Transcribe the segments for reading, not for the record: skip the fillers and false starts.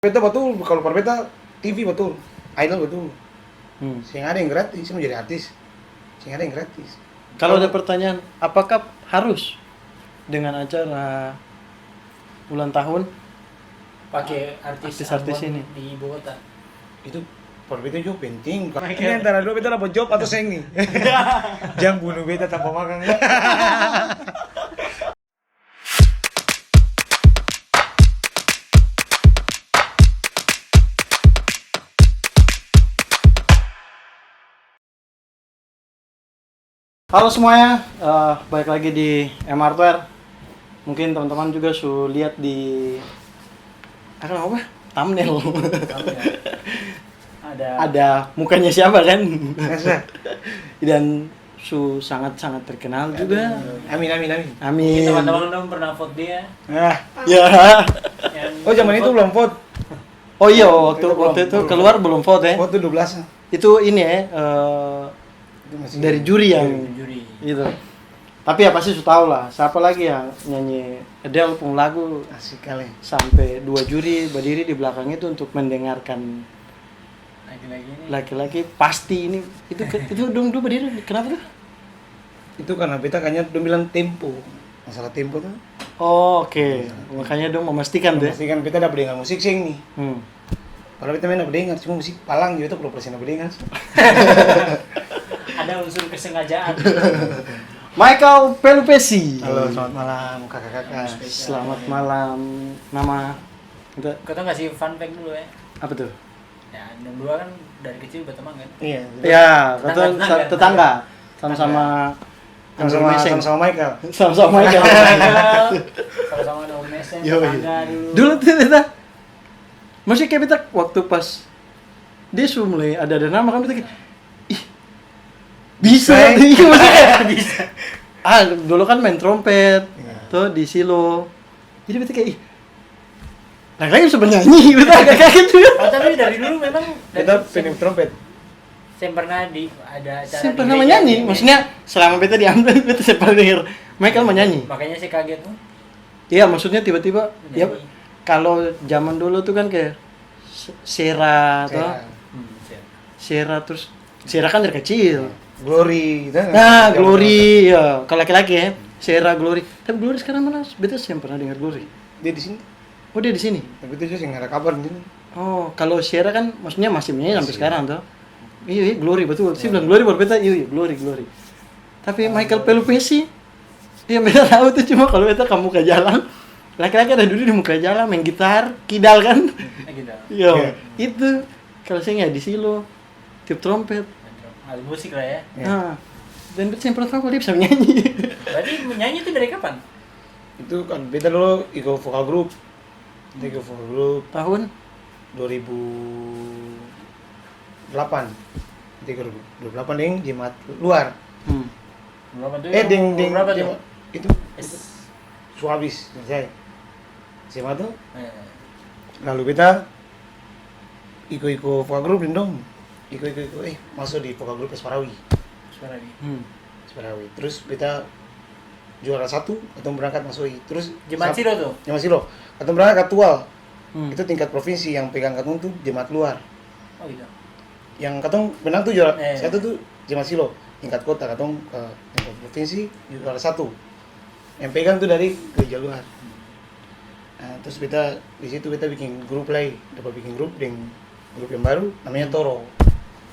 Beta betul, kalau per beta TV betul, idol betul. Sing ada yang gratis, mau jadi artis. Sing ada yang gratis. Kalau ada pertanyaan, apakah harus dengan acara ulang tahun pakai artis ini di ibu kota? Itu per beta juga penting. Ini antara dua beta dapat job atau seng nih. Jangan bunuh beta tanpa makan. Halo semuanya, balik lagi di M-Hardware. Mungkin teman-teman juga sudah lihat di apa? Thumbnail. Ada mukanya siapa kan? Dan sangat-sangat terkenal juga. Amin. Amin. Teman-teman dong pernah vote dia. Nah, Ya. oh zaman itu belum vote. Oh iya, waktu itu keluar belum vote ya. Vote 12. Itu ini ya, dari juri yang juri. gitu. Tapi ya pasti sudah tahu lah, siapa lagi yang nyanyi Adele pun lagu Asik kali. sampai 2 juri berdiri di belakang itu untuk mendengarkan Lagi-lagi ini. laki-laki pasti ini itu dong dulu berdiri kenapa tuh? Itu karena beta kayaknya udah bilang tempo. Masalah tempo tuh. Oh, oke. Makanya dong memastikan deh. Pastikan beta dapat dengar musik sing nih. Kalau beta main dapat dengar cuma musik palang gitu 20% dapat dengar. Ada unsur kesengajaan. Michael Pelupesi. Halo, selamat malam kakak-kakak. Selamat malam. Nama kita Kau tau gak sih fun fact dulu ya? apa tuh? Ya, dan dua kan dari kecil berteman kan? Iya. Ya, betul Tetangga. tetangga. Sama-sama Sama Michael. Sama-sama Michael. Sama-sama ada meseng, Yoi. tetangga dulu. Dulu tuh kita masih kayak kita waktu pas dia sudah mulai ada nama kan kita kayak ih bisa iya maksudnya kayak Bisa. dulu kan main trompet Iya. tuh di silo jadi kita kayak ih lagi bisa bernyanyi kita agak kaget juga Oh, tapi dari dulu memang Kita pengen trompet. saya pernah ada acara saya di pernah gereja menyanyi gitu, maksudnya selama beta diambil beta saya pernah denger Michael menyanyi makanya saya kaget tuh. iya maksudnya tiba-tiba ya Menyanyi. kalau zaman dulu tuh kan kayak Sera tuh Siap. Sera terus Sera kan dari kecil Glory gitu. nah Glory ya kalau laki-laki ya Sera Glory tapi Glory sekarang mana beta sih yang pernah dengar Glory Dia di sini. oh dia di sini Tapi itu sih nggak ada kabar di sini. oh kalau Sera kan maksudnya masih menyanyi sampai sekarang tuh iya Glory betul sih bilang Glory baru beta iya Glory tapi Michael Pelupesi yang beta tahu tuh cuma kalau beta ke muka jalan laki-laki ada duduk di muka jalan main gitar kidal kan Gitu. yo Iya. itu kalau saya nggak di silo tiup trompet Alat musik lah ya. Iya. nah dan beta yang pernah tahu kalau dia bisa menyanyi Berarti menyanyi itu dari kapan? Itu kan beta dulu ikut vokal grup. Kita ikut vokal grup tahun 2008. Kita ikut 2008 ding jemaat luar. Berapa tuh? Berapa Berapa tuh? tuh? Itu Suabis saya. Jemaat tuh. Lalu kita ikut vokal grup dong. Ikut masuk di vokal grup Esparawi. Suara ini. Esparawi. Terus kita juara 1 atau berangkat masuk terus Jemaat Siro tuh. Jemaat Siro. Atau berangkat aktual. Hmm. Itu tingkat provinsi yang pegang katong tuh jemaat luar. Oh gitu. Yang katong menang tuh juara Eh. satu tuh jemaat Silo. Tingkat kota katong tingkat provinsi juara 1. Yang pegang tuh dari gereja luar. Nah, terus kita di situ kita bikin grup lagi, dapat bikin grup dengan grup yang baru namanya Toro.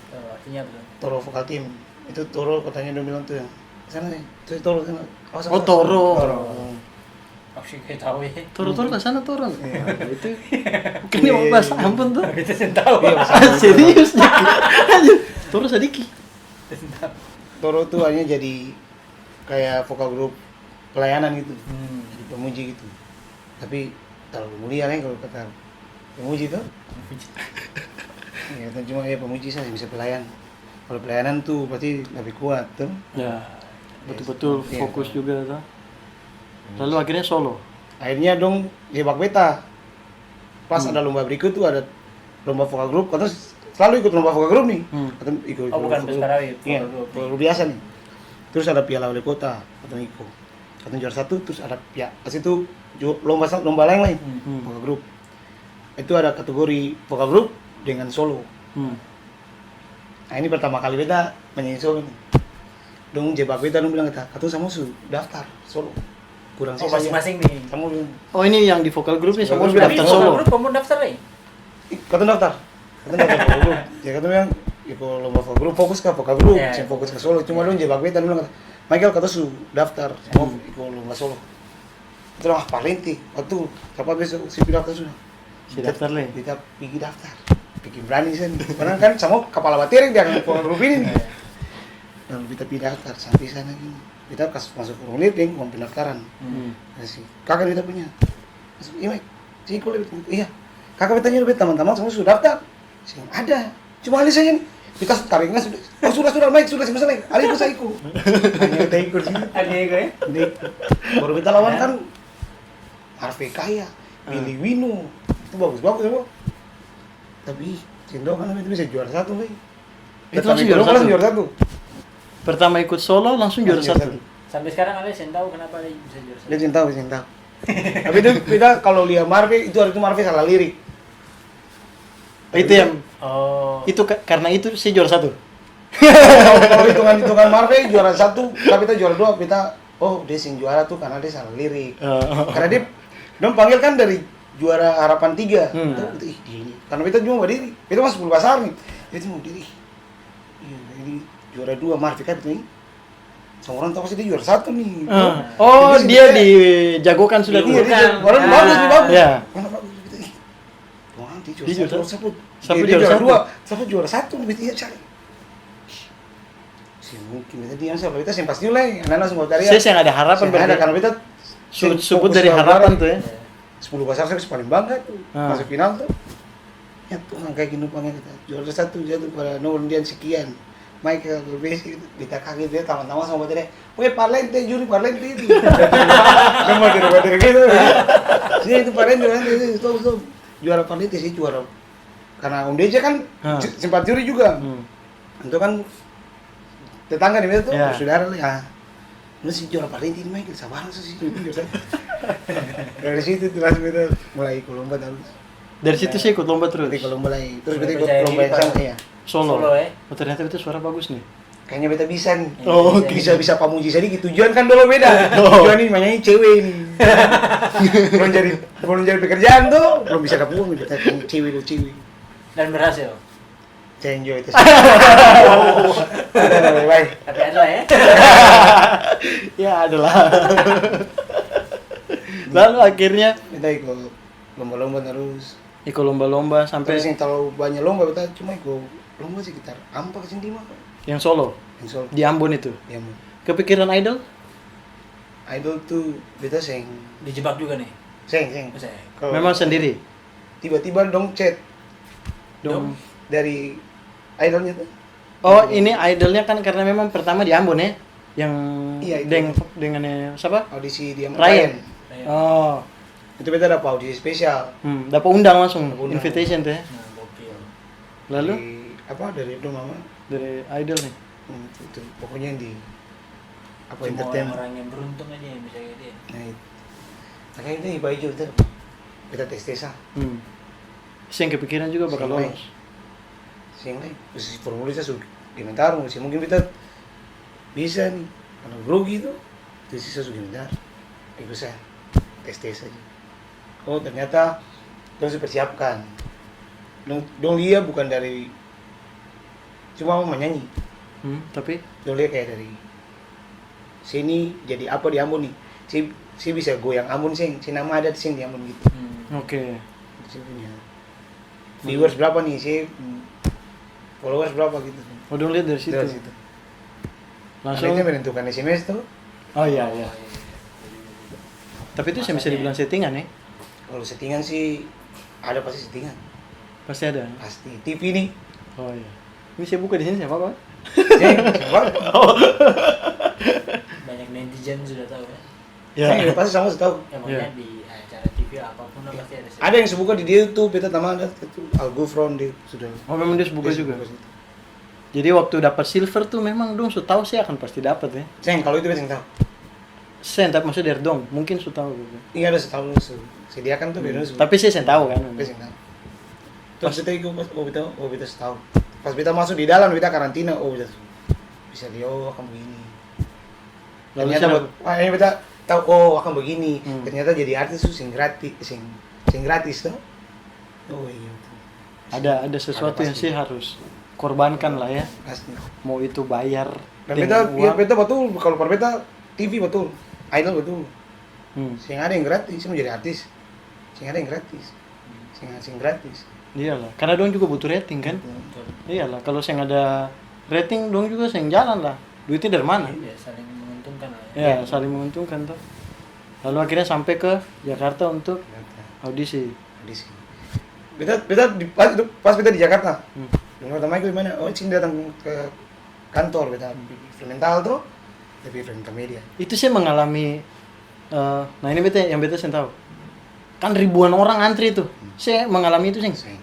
Artinya apa tuh? Toro vokal team. Itu Toro katanya dia bilang tuh ya. Sana nih, terus Toro sana. Awas, Oh, awas. Toro. Toro. Aku sih kayak tahu ya. Toro ke sana turun itu kan dia mau bahasa ampun tuh Kita sih tahu. Iya, bahasa ah, serius Toro sedikit Toro tuh hanya jadi kayak vokal grup pelayanan gitu. Jadi pemuji gitu. Tapi terlalu mulia nih kalau kata pemuji tuh. Ya, cuma ya pemuji saja bisa pelayan. Kalau pelayanan tuh pasti lebih kuat tuh. ya betul-betul Iya. fokus juga tuh lalu akhirnya solo Akhirnya dong jebak beta. Pas ada lomba berikut tuh ada lomba vokal grup, katanya selalu ikut lomba vokal grup nih. Katanya ikut Oh, bukan vokal grup. Pesparawi, Iya, vokal grup. vokal grup biasa nih. Terus ada piala wali kota, katanya ikut. Katanya juara 1, terus ada pihak pas itu lomba lain Hmm. vokal grup. itu ada kategori vokal group dengan solo. Nah ini pertama kali beta menyanyi solo nih. Dong jebak beta dong bilang kita, katong sama su daftar solo. Kurang Oh, sisa masing-masing nih. Kamu bilang, Oh ini yang di vokal group nih, semua Vokal sudah group. daftar Tapi solo. grup kamu daftar nih. katong daftar vokal group. Ya katong bilang, ya kalau lomba vokal group fokus ke vokal group, Iya. saya fokus ke solo. Cuma dong jebak beta dong bilang kata, Michael katong su daftar, mau ikut lomba solo. Itu lah Parlenti, waktu siapa besok si daftar sudah. Si daftar leh. Kita pergi daftar, bikin berani sih. Karena kan sama kepala bateri dia akan vokal group ini. Lalu kita pergi daftar sampai sana gini. Kita kasih masuk formulir deh, mau pendaftaran. Kasih kakak kita punya. Masuk, iya Mike, sih ikut lebih. Iya, kakak bertanya lebih teman-teman semua sudah daftar. Saya ada, cuma Ali saya nih. Kita tariknya sudah. Oh sudah Mike sudah selesai. Ali ikut saya ikut. Hanya kita ikut sih. Ada ya gue. Ini baru kita lawan kan Harvey Kaya, Billy Wino, itu bagus ya, tapi Cindo kan itu bisa juara satu, Mike. Itu langsung juara satu? satu. Pertama ikut solo langsung juara satu. Sampai sekarang ada yang tahu kenapa ada bisa juara satu. Dia cinta. Tapi itu kita kalau lihat Marve itu hari itu Marve salah lirik. Itu yang Oh. itu karena itu sih juara satu. Kalau hitungan Marve juara satu, tapi kita juara dua. Kita dia sing juara tuh karena dia salah lirik. Karena dia dong panggil kan dari juara harapan 3. Tuh, ih dia ini. Karena kita cuma berdiri. Kita masuk 10 besar nih. Dia cuma berdiri. Iya, ini juara 2 Marve kan ini. Semua orang tahu pasti dia juara 1 nih. Oh, Jadi dia kita- dijagokan sudah Iya, dulu. dia orang bagus nih bagus. Iya. Mana bagus kita ih. Wah, dia Dia juara juara 1, Saput. Saput Dia juara juara satu. 2, Saput juara 1, berarti dia cari. Si mungkin kita dia sampai kita sempat nilai, anak semua cari. Saya yang ada harapan Ada berarti. karena kita Sebut dari harapan tuh ya. 10 besar saya paling bangga tuh. Ah. Masuk final tuh. Ya Tuhan kayak gini panggil kita. Juara 1 jatuh pada nomor undian sekian. Michael berbesi kita kaget dia taman-taman sama baterai. Weh Parlente juri Parlente itu. Nama baterai gitu. Sini itu Parlente itu juara Parlente sih juara. Karena Om DJ kan sempat juri juga. Itu kan tetangga nih itu Ya. saudara lah ya. Lu sih juara Parlente ini Michael sabar sih. Dari situ terus kita mulai ikut lomba terus. Dari situ saya ikut lomba terus. Ikut lomba lagi. Terus kita ikut Percaya lomba diri, yang Pak. sama ya. Solo. Solo, ya. Oh, ternyata itu suara bagus nih. Kayaknya beta bisa nih. Oh, oke. Bisa pamuji sedikit. Tujuan kan dulu beda. Tujuan ini menyanyi cewek nih. belum jadi pekerjaan tuh, belum bisa dapet uang beta pengen cewek lo cewek. Dan berhasil. Saya enjoy itu. Baik. Tapi ada lah ya. Ya, adalah. Lalu akhirnya Beta ikut lomba-lomba terus. ikut lomba-lomba Terus sampai yang terlalu banyak lomba beta cuma ikut lomba sekitar 4 ke 5 kok. yang solo Yang soal di Ambon itu. yang Kepikiran idol? idol tuh beta seng Dijebak juga nih. seng. Bisa ya? Kalau Memang sendiri. tiba-tiba dong chat Dong. dari idolnya tuh. Oh, ini idolnya kan karena memang pertama di Ambon ya. Yang Iya, itu. dengan siapa? Audisi dia Ryan. Ryan. Oh. Itu beta dapat audisi spesial. Dapat undang langsung, Dapat undang. invitation tuh ya. Nah, gokil. Lalu Dari itu mama. dari idol nih. Itu pokoknya yang di apa Cuma entertainment. orang-orang yang beruntung aja yang bisa kayak dia. Nah, itu. Makanya itu Iba Ijo itu kita tes-tesan. Saya yang kepikiran juga bakal Sing lolos. Sehingga posisi formulir saya sudah komentar sih mungkin kita bisa nih karena grogi itu sisa sudah komentar ikut saya tes aja. Oh ternyata dong saya persiapkan. Dong dia bukan dari cuma mau menyanyi. Tapi Dong dia kayak dari sini jadi apa di Ambon nih. Si bisa goyang Ambon sing, si nama ada sing di Ambon gitu. oke. Saya punya viewers berapa nih sih, followers berapa gitu. Oh, dong lihat dari situ. Dari situ. Langsung. Karena itu menentukan SMS tuh. Oh iya, iya. Tapi itu saya bisa dibilang settingan ya. Kalau settingan sih ada pasti settingan, Pasti ada. pasti. TV nih, Oh iya. Ini saya buka di sini siapa, Pak? siapa? Banyak netizen sudah tahu ya. Ya, pasti sama tahu. Ya makanya di acara TV apapun lah pasti ada. Ada yang sebuka di dia tuh, beta taman ada itu Algofron dia sudah. Oh, memang dia buka dia juga. sebuka situ. Jadi waktu dapat silver tuh memang dong su tahu sih akan pasti dapat ya. Sayang kalau itu beta yang tahu. Sen tapi maksudnya dari dong, mungkin su tahu gitu. Iya ada setahu sediakan tuh beda. Tapi saya sen tahu kan. Beta yang tahu. Terus kita ikut beta tahu. Pas beta masuk di dalam beta karantina, beta bisa lihat akan begini. Lalu Ternyata ini beta tahu akan begini. Hmm. Ternyata jadi artis tuh sing gratis tuh. Oh iya. Ada sesuatu Ada yang pasti. sih harus korbankan lah ya. Pasti. Mau itu bayar Dan dengan beta betul kalau per beta TV betul, idol betul. Hmm. Sing ada yang gratis, mau jadi artis. Sing ada yang gratis. Sing gratis. Iyalah, karena dong juga butuh rating kan. Betul. Iyalah, kalau saya ada rating dong juga saya jalan lah. Duitnya dari mana? Ya, saling menguntungkan lah Ya, saling menguntungkan tuh. Lalu akhirnya sampai ke Jakarta untuk audisi. Audisi. Beta pas beta di Jakarta. Hmm. Yang pertama itu gimana? Sing datang ke kantor beta eksperimental tuh, tapi eksperimental media. Itu saya mengalami nah ini beta yang beta saya tahu. Kan ribuan orang antri tuh. Saya mengalami itu sih. Sing.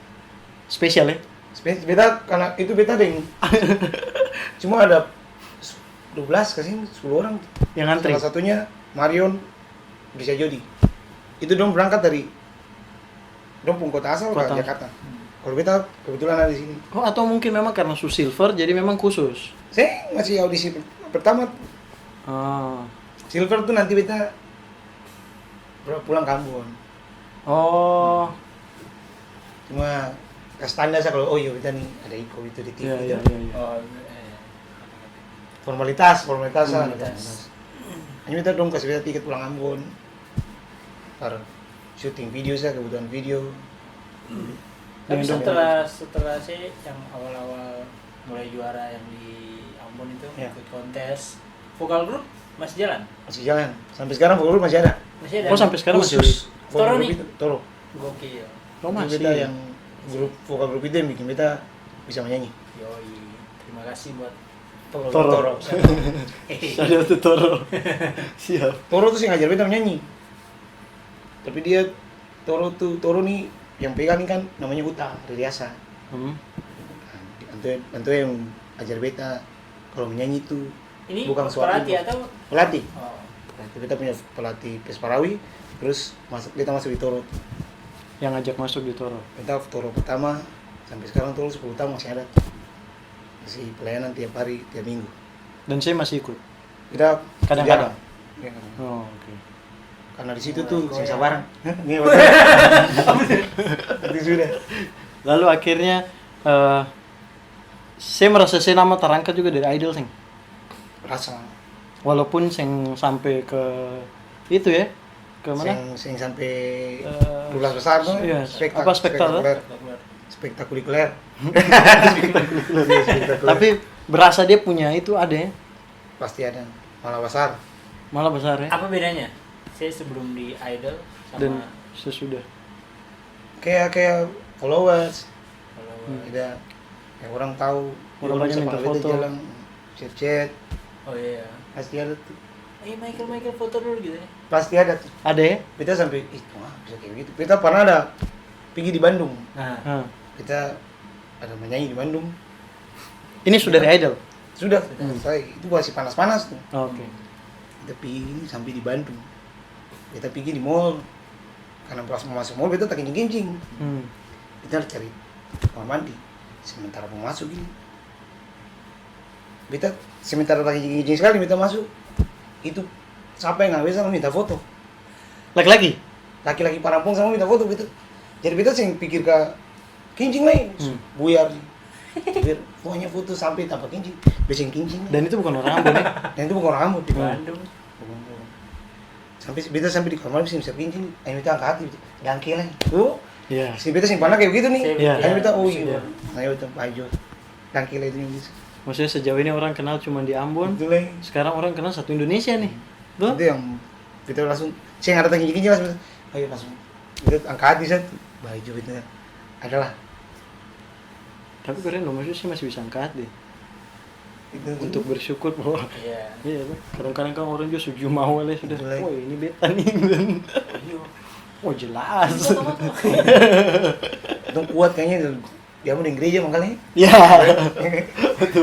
Spesial ya. Beta karena itu beta ding. Cuma ada 12 kasih 10 orang. Yang antri. Salah satunya Marion bisa Jody. Itu dong berangkat dari dong pun kota asal ke Kota. Jakarta. Kalau beta kebetulan ada di sini. Oh, atau mungkin memang karena su silver jadi memang khusus. Saya masih audisi pertama. Oh. Silver tuh nanti beta pulang ke Ambon. Oh. Cuma kasih tanda saya kalau iya beta nih ada Iko itu di TV. Iya, iya, itu. iya, iya. Oh, Formalitas lah. Formalitas. Hanya beta dong kasih beta tiket pulang Ambon. Para syuting video saya kebutuhan video. tapi Dengan setelah saya yang awal-awal mulai juara yang di Ambon itu Ya. ikut kontes, vokal grup masih jalan? Masih jalan. Sampai sekarang vokal group masih ada. Masih ada? Oh, sampai sekarang masih. Khusus Toro vokal nih? group itu, Toro. Gokil. Oh, Itu masih. beta yang grup vokal grup itu yang bikin beta bisa menyanyi. Yoi, terima kasih buat Toro. Ada tuh Toro. Siap. Toro tuh sih ngajar beta menyanyi. Tapi dia Toro nih yang pegang nih kan namanya Uta Riliasa. Hmm. Tentu yang ajar beta kalau menyanyi itu Ini bukan suara pelatih ibu. atau? Pelatih. Oh, Pelatih beta punya pelatih Pesparawi, terus beta masuk di Toro. Yang ngajak masuk di Toro. Beta Toro pertama sampai sekarang Toro 10 tahun masih ada. Masih pelayanan tiap hari, tiap minggu. Dan saya masih ikut. Kita Kadang-kadang. jarang. Ya, kadang. Oh, oke. Karena di situ Mulai tuh goyang. saya sabaran. Ini betul. Itu sudah. Lalu akhirnya saya merasa saya nama terangkat juga dari idol sing. Rasa Walaupun sing sampai ke itu ya. Ke mana? sing sampai Eh, 12 besar tuh. iya, apa spektakuler? Spektakuler. Tapi berasa dia punya itu ada ya. Pasti ada. Malah besar. Malah besar ya. apa bedanya? Saya sebelum di Idol sama Dan sesudah. Kayak followers. kalau Ada yang orang tahu. Orang banyak minta sama beta foto. jalan chat. oh iya. Pasti ada tuh. Michael foto dulu gitu ya. Pasti ada tuh. Ada ya? Beta sampai wah bisa kayak gitu. Beta pernah ada pergi di Bandung. Nah, Hah. Kita ada menyanyi di Bandung. Ini sudah dari idol. Sudah selesai. Itu masih panas-panas tuh. Oh, oke. Kita pergi sampai di Bandung. Kita pergi di mall. Karena pas mau masuk mall, beta tak kencing-kencing. Hmm. Kita harus cari kamar mandi. Sementara mau masuk ini, beta sementara tak kencing-kencing sekali, beta masuk. Itu siapa yang nggak bisa minta foto. Laki-laki? Laki-laki parampung sama minta foto gitu. Jadi beta sing pikir ke kencing lain, buyar. Biar pokoknya foto sampai tanpa kencing, besing kencing. Dan itu bukan orang Ambon ya? Dan itu bukan orang Ambon di Bandung. Sampai beta sampai di kamar bisa kencing, ayo beta angkat hati, gangkel lah. Tuh, Iya. si beta simpan kayak begitu nih. Iya. Ayo beta oh Sudah. iya. Ayo beta baju. Gangkel itu bisa. Maksudnya sejauh ini orang kenal cuma di Ambon. Itu lah. Sekarang orang kenal satu Indonesia nih. Tuh. Itu yang kita langsung saya nggak ada kencing langsung ayo langsung kita angkat hati set baju itu adalah Tapi keren loh, maksudnya sih masih bisa angkat deh. itu Untuk bersyukur bahwa Iya. iya tuh. Kadang-kadang kan orang juga setuju mau lah sudah. Betul, Wah ini beta nih. Oh jelas. itu kuat kayaknya dia mau di gereja makanya Ya.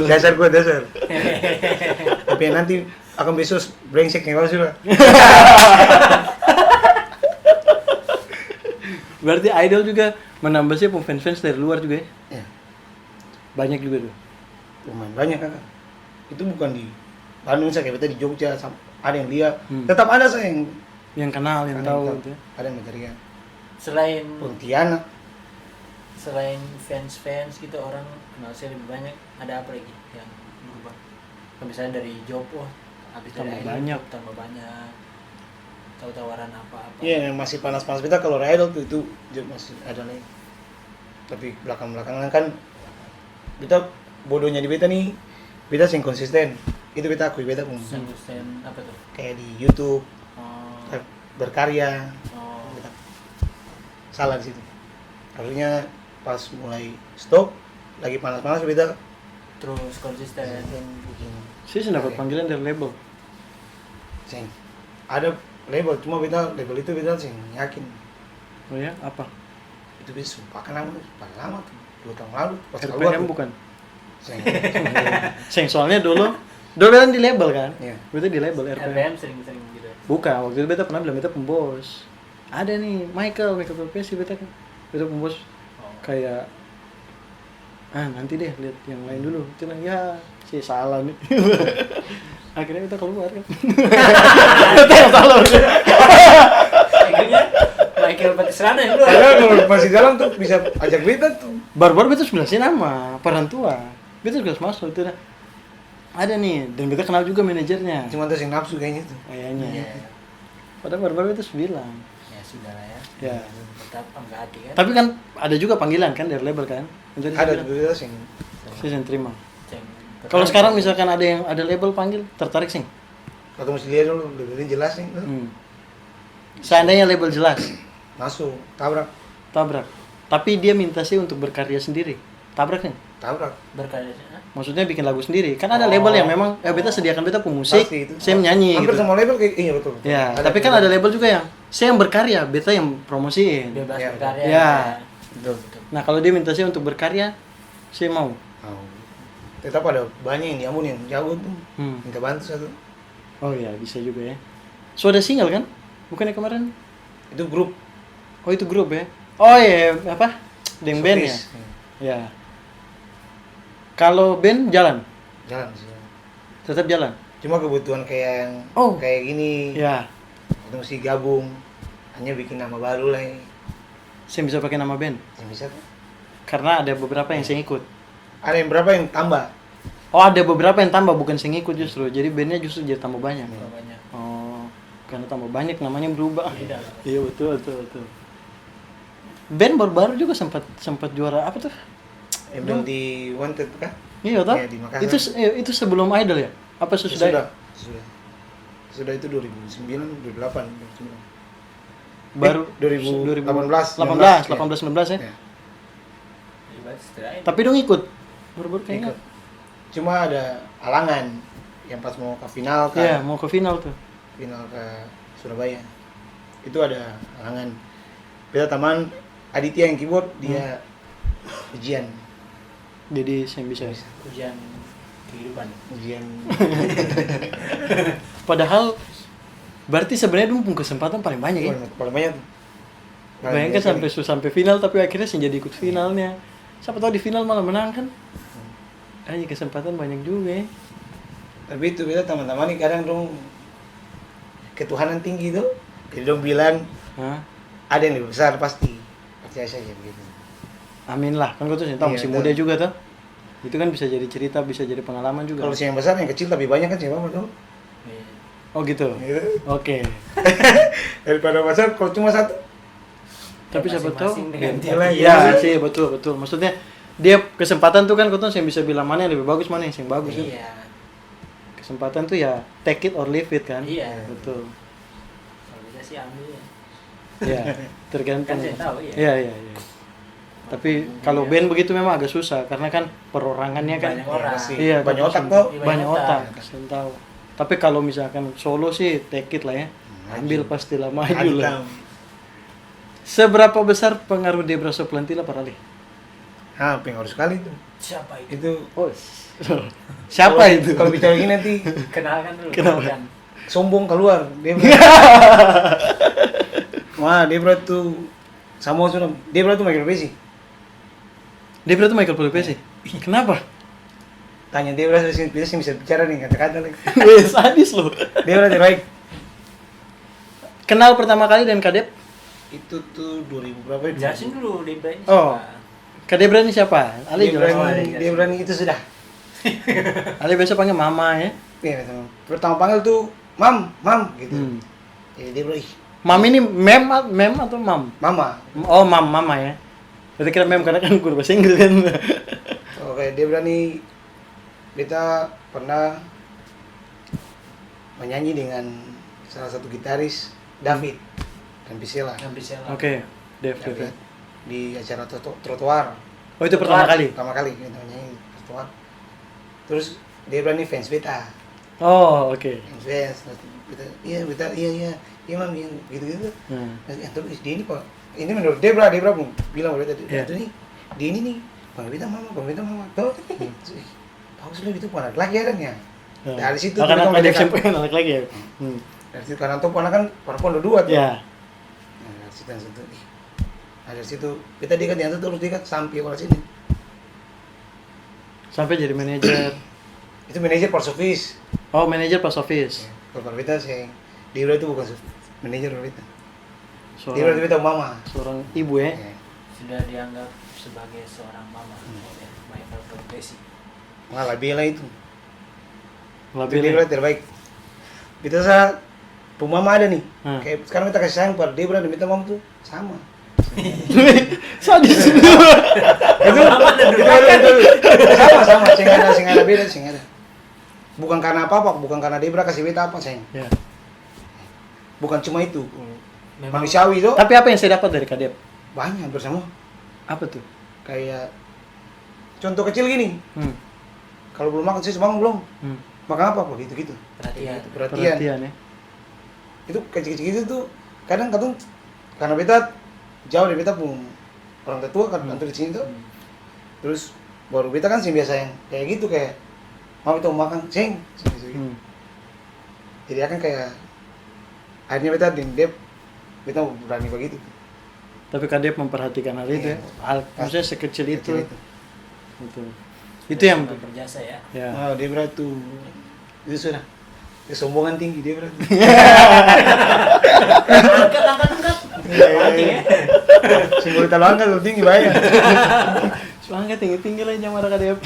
dasar gua dasar tapi nanti akan besok brengsek yang sudah Berarti idol juga menambah sih fans-fans dari luar juga ya. Ya, Banyak juga tuh. lumayan banyak kakak. Itu bukan di Bandung saya kayak beta di Jogja, ada yang lihat. Hmm. Tetap ada saya Yang kenal, yang tahu gitu. Ada yang mencarikan. Selain Pontianak. selain fans gitu orang kenal saya lebih banyak, ada apa lagi yang berubah? Kalau misalnya dari job, habis Tambah dari banyak. Idol, tambah banyak. Tahu tawaran apa-apa. Iya, yang masih panas-panas beta kalau Idol tuh itu juga masih ada lagi. Tapi belakang-belakangan kan beta bodohnya di beta nih, beta sing konsisten. Itu beta akui, beta pun Konsisten apa tuh? kayak di YouTube Oh, berkarya. oh. Beta salah di situ. Harusnya pas mulai stop lagi panas-panas beta Terus konsisten. bikin Saya sih dapat panggilan dari label. sing ada label, cuma beta label itu beta sing yakin Oh ya, apa? itu bisa sumpah kan lama tuh 2 tahun lalu pas keluar RPM tuh. bukan? Sing, Seng soalnya dulu kan di label kan? iya. Beta di label RPM. RPM sering-sering gitu. Bukan, waktu itu beta pernah bilang beta pembos. Ada nih Michael PPC beta kan. Beta pembos Oh. kayak nanti deh lihat yang lain dulu. Itu bilang ya si salah nih. Akhirnya kita keluar kan. Kita yang salah. Akhirnya Michael Patisrana yang dulu. Padahal kalau masih dalam tuh bisa ajak beta tuh. Baru-baru beta sebelah sini nama Parantua. Beta sudah masuk itu dah. Ada nih dan beta kenal juga manajernya. Cuma tuh sing nafsu kayaknya tuh. Kayaknya. Iya. Padahal baru-baru beta bilang. Ya sudah lah ya. Ya. Tetap angkat hati kan. Tapi kan ada juga panggilan kan dari label kan? Yang tadi saya Ada bilang. tuh beta sing Saya yang terima. Ceng. Kalau sekarang misalkan ada label panggil, tertarik sih? atau mesti lihat dulu labelnya jelas nih tuh. Seandainya label jelas, Masuk tabrak tabrak. Tapi dia minta sih untuk berkarya sendiri. Tabrak nih. tabrak berkarya. Maksudnya bikin lagu sendiri. Kan ada Oh. label yang memang beta sediakan beta pemusik, Pasti itu. saya menyanyi hampir gitu. semua label kayak iya betul, betul. Ya, tapi kan ada label juga yang saya yang berkarya, beta yang promosiin. Bebas Ya. berkarya. Ya. betul betul. Nah, kalau dia minta saya untuk berkarya, saya mau. Oh. Tetap ada banyak yang diamun yang jago tuh minta bantu satu. Oh iya, bisa juga ya. So ada single kan? Bukannya kemarin? Itu grup Oh itu grup ya? Oh iya, apa? Deng band ya? Showcase. Ya. Kalau band jalan? Jalan sih. Tetap jalan? Cuma kebutuhan kayak yang Oh. kayak gini Ya. itu mesti gabung, hanya bikin nama baru lah ya. Saya bisa pakai nama band? Yang bisa tuh. Karena ada beberapa yang saya ikut. Ada yang berapa yang tambah. Oh ada beberapa yang tambah, bukan saya ikut justru. Jadi bandnya justru jadi tambah banyak. Banyak. Oh, karena tambah banyak namanya berubah. Beda. Iya betul. Band baru-baru juga sempat juara apa tuh? Yang belum di Wanted kah? Iya toh? Iya, di Makassar. Itu sebelum Idol ya? Apa sesudah? Sudah itu 2009, 2008, 2009. Baru 2018, 19 ya. Ya. Bebas terakhir. Tapi dong ikut. Baru-baru kayaknya. Ikut. Cuma ada halangan yang pas mau ke final kan. Iya, mau ke final tuh. Final ke Surabaya. Itu ada halangan. Beta teman Aditya yang keyboard, dia ujian. Jadi saya bisa. Ujian kehidupan. Ujian. Padahal berarti sebenarnya dong pun kesempatan paling banyak ya. Paling banyak tuh. Bayangkan sampai final tapi akhirnya saya jadi ikut finalnya. Siapa tahu di final malah menang kan? Hanya kesempatan banyak juga ya. Tapi itu beta teman-teman nih kadang dong ketuhanan tinggi tuh. Jadi dong bilang Hah? ada yang lebih besar pasti. Percaya saja begitu. Amin lah, kan gue tuh tahu Iya, masih betul. muda juga tuh. Itu kan bisa jadi cerita, bisa jadi pengalaman juga. Kalau si yang besar yang kecil lebih banyak kan siapa tuh? Iya. Oh gitu. Gitu. Oke. Daripada besar kalau cuma satu. Tapi siapa tahu Masing-masing dengan ganti lagi. Iya sih, betul. Maksudnya dia kesempatan tuh kan kau tuh yang bisa bilang mana yang lebih bagus, mana yang bagus. Kan? Iya. Kesempatan tuh ya take it or leave it kan. Iya. Betul. Kalau bisa sih ambil ya. Ya, tergantung. Kan saya tahu, iya. Iya. Tapi kalau band begitu memang agak susah karena kan perorangannya kan Banyak orang. Pasti. Iya, banyak kan otak pusing. tuh. Iya, Banyak banyak otak, otak. saya tahu. Tapi kalau misalkan solo sih take it lah ya. Ambil pastilah maju lah. Seberapa besar pengaruh Debra Soplantila Pak Ali? Pengaruh sekali tuh. Siapa itu? Itu Oh, siapa kalau- itu? Kalau bicara gini nanti Kenalkan dulu. Kenapa? Kenalkan. sombong keluar. Debra. Wah, Debra tuh Samoa sudah Debra tuh Michael Pesci. Debra tuh Michael Pesci. Kenapa? Tanya Debra bisa bicara nih kata-kata lagi. Wih, sadis loh. Debra terbaik. Kenal pertama kali dengan Kadep? Itu tuh 2000 berapa itu? Jelasin dulu Debra ini Oh. siapa. Kadebra ini siapa? Ali Debra jelas. ini, Debra ini itu sudah. Ali biasa panggil mama ya. Iya, betul. Pertama panggil tuh mam gitu. Jadi Debra ih, Mam ini mem atau mam? mama. Oh, mama ya. Berarti kira mem karena kan guru bahasa Inggris kan. Oke, Debra nih kita pernah menyanyi dengan salah satu gitaris David dan Pisela. Yang bisa lah. Oke, Dev. David di acara trotoar. Oh, itu pertama kali. Pertama kali kita nyanyi trotoar. Terus Debra nih fans beta. Oh, oke. Fans beta. Iya mam iya, gitu. Terus dia ini pak, ini menurut Debra pun bilang beta Iya. itu nih, dia ini nih, beta mama. Tahu? Bagus lah itu anak laki ya kan ya. Dari situ Oh, karena kita Kadep mendekat. SMP kan anak lagi ya. Dari situ karena tuh anak kan perempuan dua tuh. Ya. Nah, dari situ. Nah, dari situ kita diikat terus diikat sampai ke sini. Sampai jadi manajer. Itu manajer post office. Oh, manajer pas office. Kalau Barbita sih, Debra itu bukan manajer Barbita. Debra Seorang, itu mama. seorang ibu ya. Ya. Sudah dianggap sebagai seorang mama. Ya, Michael Pesci. Malah bela itu. Lebih Debra terbaik. Kita saat pemama ada nih. Hmm. Kayak sekarang kita kasih sayang pada Debra dan minta mama tuh sama. sadis. Itu sama. Sing ada beda. Bukan karena apa, bukan karena Debra kasih beta apa sayang. Ya. Bukan cuma itu. Memang Manusiawi itu Tapi apa yang saya dapat dari Kadep? banyak bersama. Apa tuh? Kayak contoh kecil gini. Hmm. Kalau belum makan sih bangun belum. Hmm. Makan apa kok gitu. perhatian. Perhatian. Perhatian ya. Itu kecil-kecil gitu tuh kadang karena beta jauh dari beta pun orang tua kan kantor di sini tuh. Terus baru beta kan sih biasa yang kayak gitu kayak mau itu makan gitu. Jadi akan kayak akhirnya beta beta berani begitu. Tapi Kadep memperhatikan hal itu ya. Iya. Hal maksudnya sekecil itu. Kecil itu. Betul. Itu yang Sangat berjasa ya. ya. Oh, dia berat tuh itu sudah kesombongan tinggi dia berat. Angkat. Mati ya. Simbol kalau angkat tuh tinggi banyak. Semangat tinggi-tinggi lah yang marah Kadep.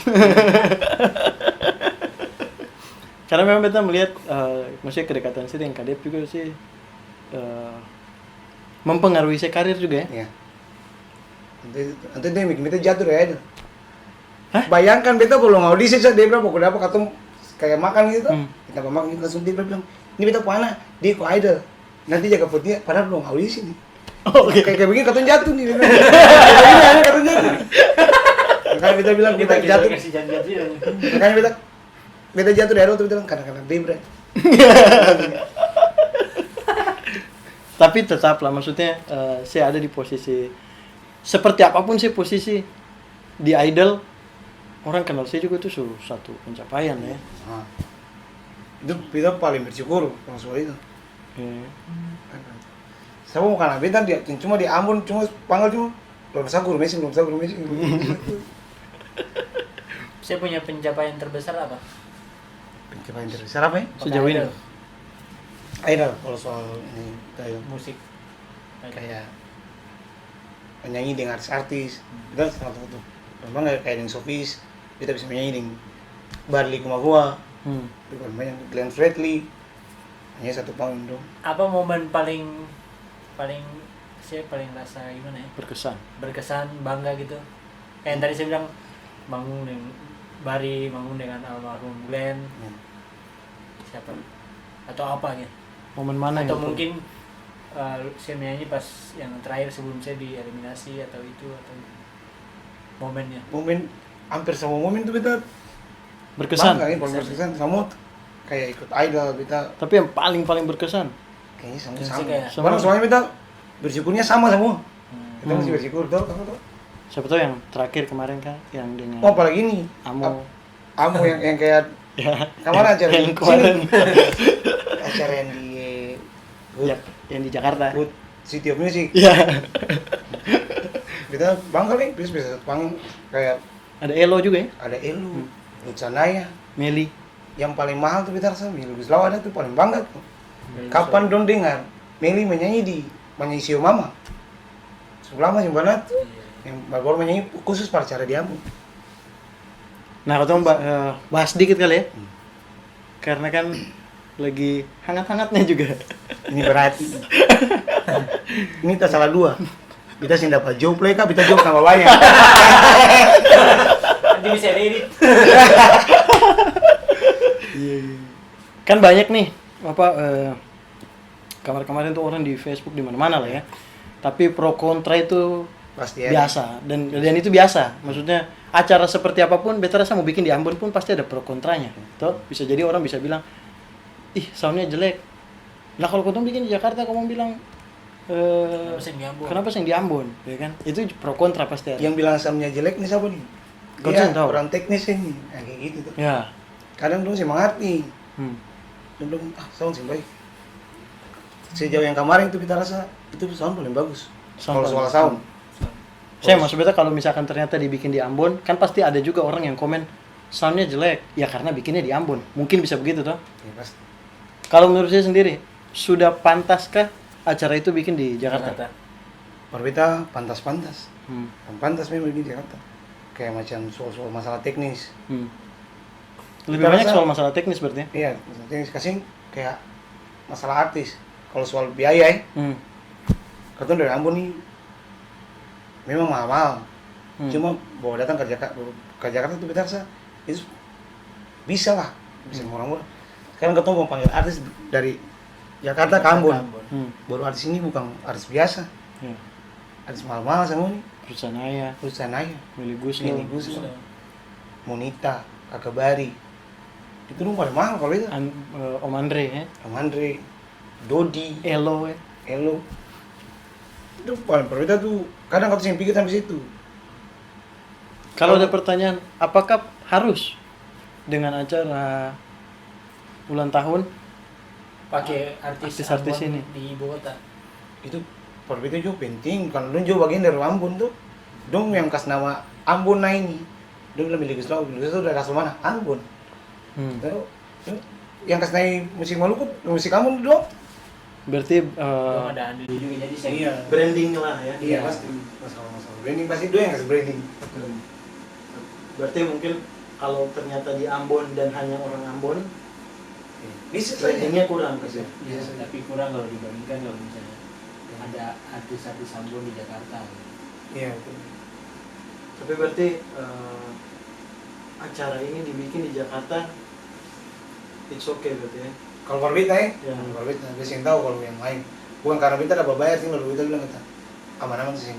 Karena memang kita melihat maksudnya kedekatan sih dengan Kadep juga sih mempengaruhi saya karir juga ya. Iya. Nanti dia bikin beta jatuh ya itu. Hah? Bayangkan beta belum audisi saja dia berapa dapat ketemu kayak makan gitu. Hmm. Kita makan gitu langsung dia bilang, "Ini beta mana? Dia kok idol." Nanti jaga putihnya padahal belum audisi nih. Oh, oke. Kayak begini katun jatuh nih. Ini katun jatuh. Makanya beta bilang kita jatuh. Kasih janji-janjian. Makanya beta jatuh dari awal tuh bilang kadang-kadang Debra. Tapi tetaplah maksudnya saya ada di posisi seperti apapun sih posisi di idol orang kenal saya juga itu satu pencapaian ya. Nah, itu beta paling bersyukur kalau soal itu. Saya mau karena beta dia cuma di Ambon cuma panggil cuma belum bisa guru Messi. Saya punya pencapaian terbesar apa? Pencapaian terbesar apa ya? Sejauh ini. Idol kalau soal ini kayak Musik. kayak menyanyi dengan artis kita salah satu memang kayak dengan Sofis kita bisa menyanyi dengan Barley Kumagua bukan banyak Glenn Fredly hanya satu panggung dong. Apa momen paling saya paling rasa gimana ya? Berkesan, bangga gitu. Kayak yang tadi saya bilang bangun dengan almarhum Glenn. Siapa? Atau apa gitu? Momen mana Atau yang mungkin saya menyanyi pas yang terakhir sebelum saya dieliminasi atau momennya. Momen hampir semua momen itu kita berkesan? bangga, paling berkesan kamu kayak ikut idol kita Tapi yang paling berkesan kayaknya sama Yang sama. kayak- Barang semuanya kita bersyukurnya sama semua. Kita Hmm. masih bersyukur kamu tuh. siapa tahu yang terakhir kemarin kan yang dengan Oh apalagi ini Amo Amo yang kayak ya kemana acara yang di kemarin sini? Acara yang di ya, yang di Jakarta. Hood City of Music. Iya. Kita bangga nih, bisa panggung kayak Ada Elo juga ya. ada Elu, Utsanaya. Meli. Yang paling mahal tuh kita rasa Meli Guslau ada tuh paling bangga tuh. Kapan dong dengar Meli menyanyi di Sio Mama? Sebelah masih mana tuh? Yang baru menyanyi khusus pada cara di Ambon. Nah, kita bahas sedikit kali ya. Karena kan lagi hangat-hangatnya juga. Ini berarti. Ini tak salah dua. Kita sih dapat job play kah, kita job tambah banyak. Nanti bisa edit. Kan banyak nih kemarin tuh orang di Facebook di mana-mana lah ya. Tapi pro kontra itu Pasti ya. biasa dan itu biasa. Maksudnya acara seperti apapun, beta rasa mau bikin di Ambon pun pasti ada pro kontranya. Toh bisa jadi orang bisa bilang, ih soundnya jelek. Nah kalau kau bikin di Jakarta, kamu bilang kenapa sih yang di Ambon, ya kan? Itu pro kontra pasti ada. Yang bilang soundnya jelek nih siapa nih? Kau Dia tahu. orang teknis ini, nah, kayak gitu tuh. Ya. Kadang dong sih mengerti, Hmm. dong sound sih baik. Sejauh yang kemarin itu kita rasa itu sound paling bagus. Sound Kalau soal paling- sound, Saya maksud beta kalau misalkan ternyata dibikin di Ambon, kan pasti ada juga orang yang komen soundnya jelek, ya karena bikinnya di Ambon. Mungkin bisa begitu toh. ya pasti. Kalau menurut saya sendiri, sudah pantaskah acara itu bikin di Jakarta? Perbeda pantas-pantas, Hmm. pantas memang di Jakarta. Kayak macam soal masalah teknis. Hmm. Lebih Kita banyak rasa- soal masalah teknis berarti ya? Iya, masalah teknis kasih kayak masalah artis. Kalau soal biaya Hmm. katanya dari Ambon nih memang mahal. Hmm. Cuma bawa datang ke Jakarta tuh kita rasa itu bisa lah, bisa murah-murah. Sekarang ketemu mau panggil artis dari Jakarta ke Ambon. Hmm. Baru artis ini bukan artis biasa, Ya. artis mahal-mahal semua nih. Perusahaan Ayah, Perusahaan aja, Willy Guslo, Mini Gus, Monita, Kakak Bari. Itu dong paling mahal kalau itu. Om Andre ya, Om Andre, Dodi, Elo ya. Elo. Itu paling berbeda tuh. Kadang kau yang pikir sampai situ. Kalau ada pertanyaan, apakah harus dengan acara ulang tahun Pakai artis Artis-artis Ambon ini. di ibu kota. Itu perbedaan juga penting. Kalau dong juga bagian dari Ambon tuh, dong yang kasih nama Ambon nah ini, dong bilang milik Guslau udah asal mana? Ambon. Hmm. Tuh, yang kasih nama musik Maluku, musik Ambon dong. Berarti Belum ada Andi juga jadi saya. Iya. branding lah ya. Iya pasti. Masalah branding pasti dong yang kasih branding. Berarti mungkin kalau ternyata di Ambon dan hanya orang Ambon, Bisa saja. brandingnya kurang pasti. Iya, tapi kurang kalau dibandingkan kalau misalnya ada artis-artis Ambon di Jakarta. Iya. Tapi berarti acara ini dibikin di Jakarta, it's okay berarti ya. Kalau Barbita Ya. kalau Barbita dia sih tahu kalau yang lain. Bukan karena kita dapat bayar sih, lalu kita bilang kita aman-aman sih.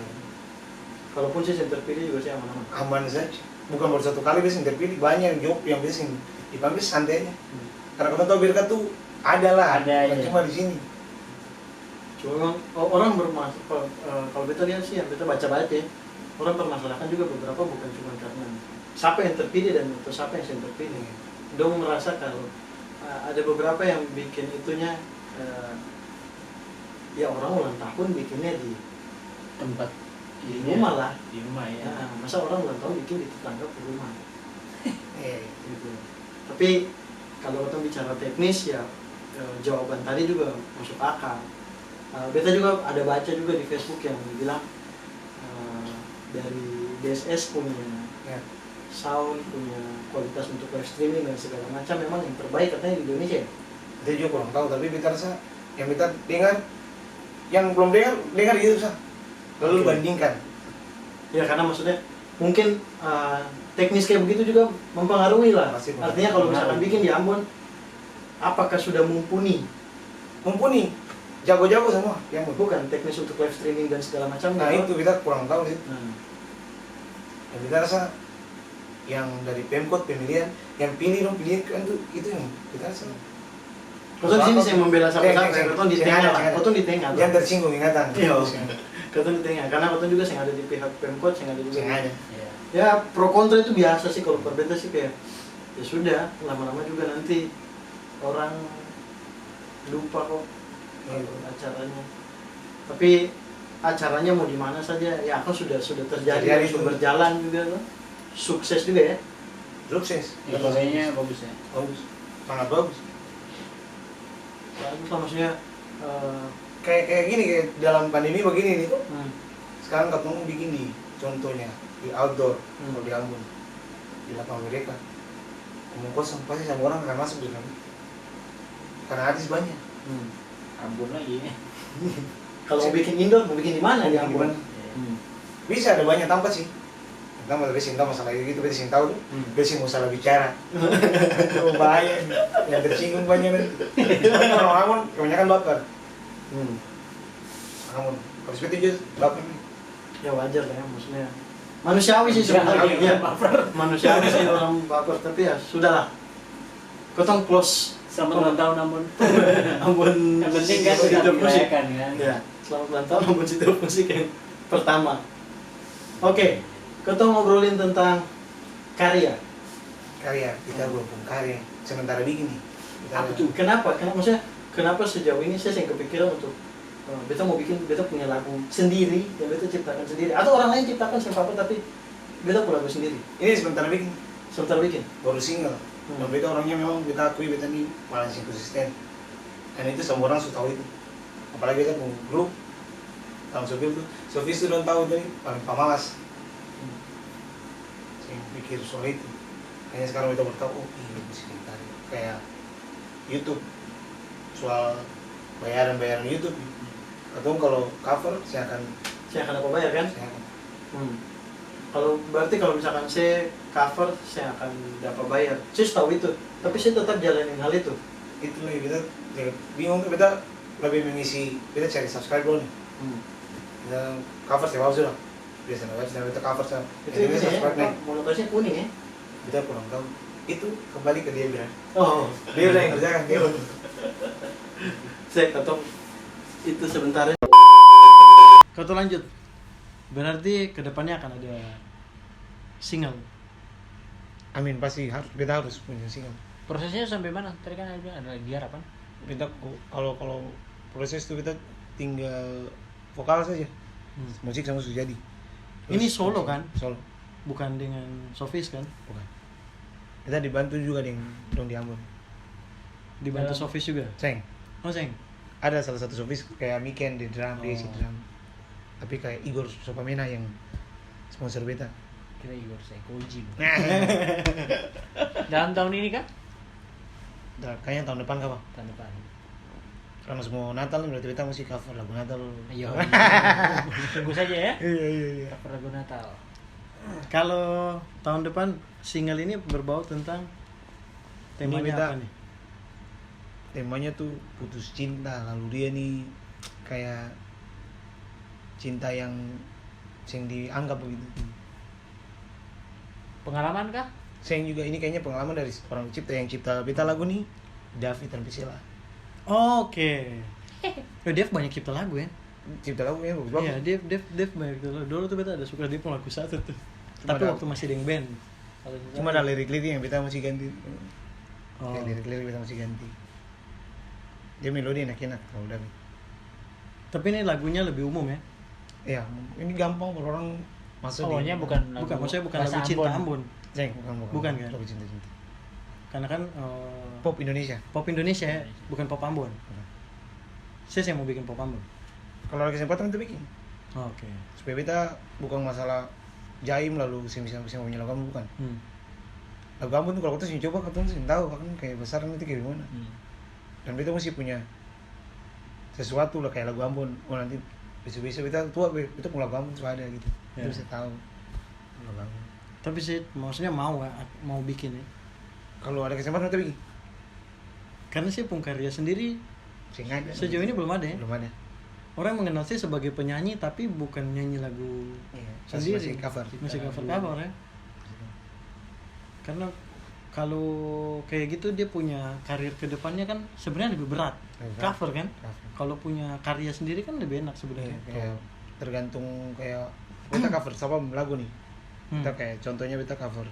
Kalaupun sih yang terpilih juga sih aman-aman. Aman saja. Bukan baru satu kali bisa terpilih, banyak job yang bisa dipanggil santai aja. Karena kita tahu Birka tuh ada lah, Ada, bukan iya. cuma di sini. Cuma memang orang bermasalah, kalau beta lihat sih yang beta baca-baca ya, orang permasalahkan juga beberapa bukan cuma karena siapa yang terpilih dan atau siapa yang terpilih. Dong merasa kalau ada beberapa yang bikin itunya ya orang ulang tahun bikinnya di Tempat rumah lah. Di rumah ya. Ya, masa orang ulang tahun bikin di tetangga ke rumah. Iya. Gitu. Tapi kalau kita bicara teknis ya jawaban tadi juga masuk akal. Beta juga ada baca juga di Facebook yang bilang dari DSS punya Ya. sound, punya kualitas untuk live streaming dan segala macam memang yang terbaik katanya di Indonesia. Dia juga kurang tahu, tapi kita rasa yang kita dengar, yang belum dengar gitu sah. Lalu Oke. bandingkan. Ya karena maksudnya mungkin teknis kayak begitu juga mempengaruhi lah. Pasti Artinya kalau misalkan bikin di Ambon, apakah sudah mumpuni? Mumpuni, jago-jago semua yang Bukan teknis untuk live streaming dan segala macam. Nah itu kita kurang tahu sih. Nah, Yang kita rasa yang dari Pemkot pemilihan, yang pilih kan tuh itu yang kita rasa. Kau di sini saya membela siapa-siapa, kau di tengah lah, kau di tengah. Yang tersinggung ingatan. Iya. Kau di tengah, karena kau juga yang ada di pihak Pemkot, yang ada juga. Yang ada. Iya. Ya pro kontra itu biasa sih kalau perbeda sih kayak ya sudah lama-lama juga nanti orang lupa kok kalau acaranya. Tapi acaranya mau di mana saja ya kan sudah terjadi Terjadi sudah itu. berjalan juga tuh. Sukses juga ya. Sukses. Ekonominya bagus ya. Bagus. Sangat bagus. Bagus lah maksudnya Kayak gini, kayak dalam pandemi begini nih tuh. hmm, Sekarang ketemu bikin di contohnya di outdoor, Hmm. kalau di Ambon, di lapangan mereka. Omong kosong pasti sama orang akan masuk di sana. Karena artis banyak. hmm. Ambon lagi. Kalau mau bikin indoor mau bikin di mana di Bikin di Ambon? mana? Hmm. Bisa ada banyak tempat sih. Pertama tapi sing tahu masalah gitu, beta sing tahu tuh. Hmm. Beta sing mau salah bicara. Itu bahaya. Yang tersinggung banyak nanti. Banyak orang Ambon kebanyakan baper. Hmm. Ambon. Kalau seperti itu baper nih. Ya wajar lah ya maksudnya. Manusiawi sih sebenarnya. Iya, Ya, manusiawi sih orang baper tapi ya sudahlah. Kotong close Selamat ulang tahun Ambon. Ambon Yang penting kan sudah City of Music. dirayakan kan. Ya, selamat ulang tahun Ambon City of Music yang pertama. Oke, kita ngobrolin tentang karya. Karya, kita belum punya karya. Sementara bikin nih. Kita Kenapa? Kenapa sejauh ini saya yang kepikiran untuk beta mau bikin, beta punya lagu sendiri yang beta ciptakan sendiri atau orang lain ciptakan siapa tapi beta punya lagu sendiri. ini sementara bikin. Sebentar bikin. Baru single. Dan beta orangnya memang beta akui beta nih paling sih konsisten. Dan itu semua orang sudah tahu itu. Apalagi beta mau grup tahun sebelum tuh, Sofis tuh udah tahu tadi paling pemalas. Saya pikir soal itu. Hanya sekarang beta baru tahu, oh iya musik gitar. Kayak YouTube soal bayaran YouTube. Atau kalau cover saya akan Apa bayar kan? Kalau berarti kalau misalkan saya cover saya akan dapat bayar. Saya tahu itu, tapi saya tetap jalanin hal itu. itu lagi beta bingung tuh beta lebih mengisi beta cari subscribe dulu nih. Kita cover setiap sudah biasanya website kita cover sama Itu ini subscribe ya, nih monetasinya kuning ya. kita kurang tahu itu kembali ke dia bilang Oh, dia udah yang kerjakan dia udah. saya ketemu itu sebentar. Kau lanjut. Berarti kedepannya akan ada single. Amin pasti beta harus punya single. Prosesnya sampai mana? Tadi kan ada diharapkan. Beta kalau proses itu kita tinggal vokal saja musik sama sudah jadi. Ini solo kan? Solo Bukan dengan Sofis kan? bukan. Kita dibantu juga dengan dong di Ambon. Dibantu Sofis juga. Ceng Oh, Seng. ada salah satu Sofis kayak Miken di drum dia isi drum. Tapi kayak Igor Sopamena yang sponsor beta. Kita Igor Koji. Nah, Dalam tahun ini kan? kayaknya tahun depan kapan? Tahun depan. Karena semua Natal nih, berarti kita mesti cover lagu Natal. Ayo. Tunggu saja ya. Iya. Cover lagu Natal. Kalau tahun depan single ini berbau tentang temanya Ini beta apa nih? temanya tuh putus cinta, lalu dia nih kayak cinta yang dianggap begitu. Pengalaman kah? Saya juga ini kayaknya pengalaman dari orang yang cipta beta lagu nih, David Terpisela. Oke. Oh, Dev banyak cipta lagu ya? Cipta lagu ya bagus. Iya, Dev banyak cipta lagu. Dulu tuh beta ada suka dia punya lagu satu tuh. Cuma Tapi ada- waktu masih dengan band. Kalau Cuma ada lirik-lirik yang beta masih ganti. Oh. Kayak lirik-lirik beta masih ganti. Dia melodi enak-enak kalau David. Tapi ini lagunya lebih umum ya? Iya, ini gampang kalau orang masuk Pokoknya di bukan lagu. Bukan, maksudnya bukan bahasa lagu cinta Ambon. Ceng, bukan. Bukan kan? Lagu cinta-cinta. Karena kan Pop Indonesia. pop Indonesia ya, bukan pop Ambon. Bukan. Saya mau bikin pop Ambon. Kalau ada kesempatan itu bikin. Oke. Supaya beta bukan masalah jaim lalu bisa punya lagu Ambon, bukan. Lagu Ambon tuh kalau kita sih coba ketemu sih tahu kan kayak besar nanti kayak gimana. Dan beta mesti punya sesuatu lah kayak lagu Ambon. Oh nanti bisa beta tua beta punya lagu Ambon sudah ada gitu. Kita Ya. bisa tahu lagu Ambon. Tapi sih maksudnya mau bikin ya. Kalau ada kesempatan kita bikin. Karena sih pun karya sendiri Sing ada. sejauh ini belum ada ya. Belum ada. Orang mengenal saya sebagai penyanyi tapi bukan nyanyi lagu Iya, sendiri. masih cover. Masih cover ya. Karena kalau kayak gitu dia punya karir ke depannya kan sebenarnya lebih berat. Lebih berat. Cover kan? Cover. Kalau punya karya sendiri kan lebih enak sebenarnya. Kayak tergantung kayak kita cover sama lagu nih. Hmm. Kita kayak contohnya kita cover.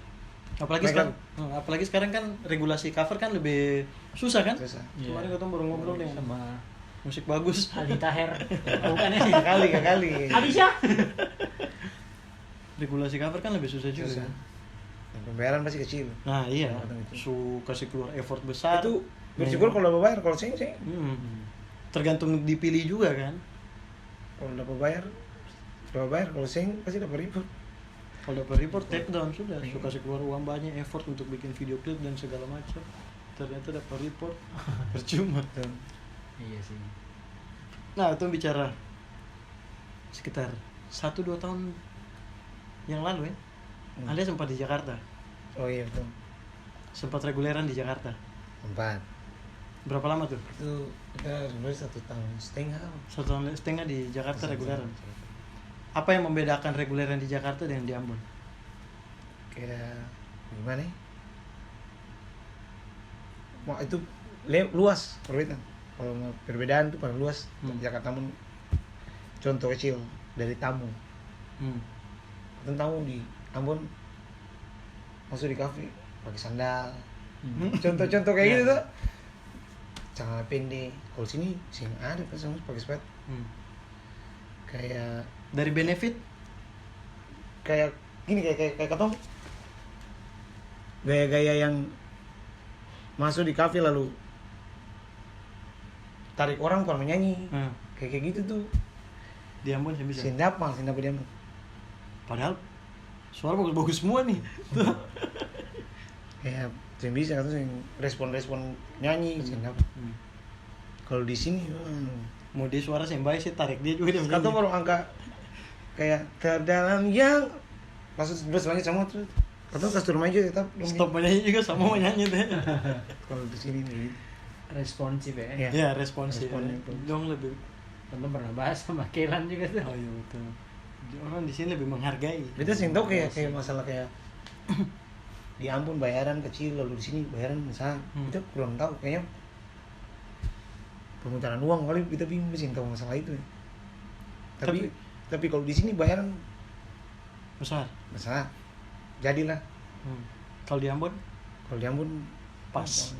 Apalagi Baik, sekarang kan regulasi cover kan lebih susah kan? Susah. Kemarin kita baru ngobrol dengan sama musik bagus. Aldi Taher. Bukan ya? kali. Alisha. Regulasi cover kan lebih susah juga. Susah. Kan? Dan pembayaran pasti kecil. Nah iya, Itu. kasih keluar effort besar. Itu bersyukur kalau bayar, kalau sing. Tergantung dipilih juga kan. Kalau dapat bayar, kalau sing pasti dapat report. Kalau dapat report take down sudah. So kasih keluar uang banyak, effort untuk bikin video klip dan segala macam. Ternyata dapat report percuma. Iya sih. Nah itu bicara sekitar 1-2 tahun yang lalu ya. Anda sempat di Jakarta. Oh iya betul. Sempat reguleran di Jakarta. 4. Berapa lama tuh? Itu kita reguler 1 tahun setengah. 1 tahun setengah di Jakarta reguleran. Apa yang membedakan reguleran di Jakarta dengan di Ambon? Kayak gimana ya? Wah itu luas perbedaan. Kalau perbedaan itu paling luas. Jakarta Ambon contoh kecil dari tamu. Tamu di Ambon masuk di kafe pakai sandal. Contoh-contoh kayak gitu tuh. Celana pendek. Kalau sini sih ada pas pakai sepatu. Kayak dari benefit kayak gini kayak ketong gaya-gaya yang masuk di kafe lalu tarik orang bukan menyanyi. Kayak gitu tuh di Ambon sih bisa. Sindapa di Ambon. Padahal suara bagus-bagus semua nih. Kayak yang bisa kan respon nyanyi sindapa. Kalau di sini mau dia suara sembai sih tarik dia juga dia. Kata baru angka kayak terdalam yang maksud berselanjut sama terus. Atau kastur maju tetap stop menyanyi juga sama menyanyi deh. Kalau di sini nih Responsif ya. Iya, responsif. Dong lebih. Tentu pernah bahas sama Kelan juga tuh. Oh iya betul. Orang di sini lebih menghargai. Kita sih tahu kayak masalah kayak di Ambon bayaran kecil lalu di sini bayaran besar. Kita kurang tahu kayaknya pemutaran uang kali kita bingung sih tahu masalah itu. Tapi kalau di sini bayaran besar. Jadilah. Kalau di Ambon? Kalau di Ambon pas.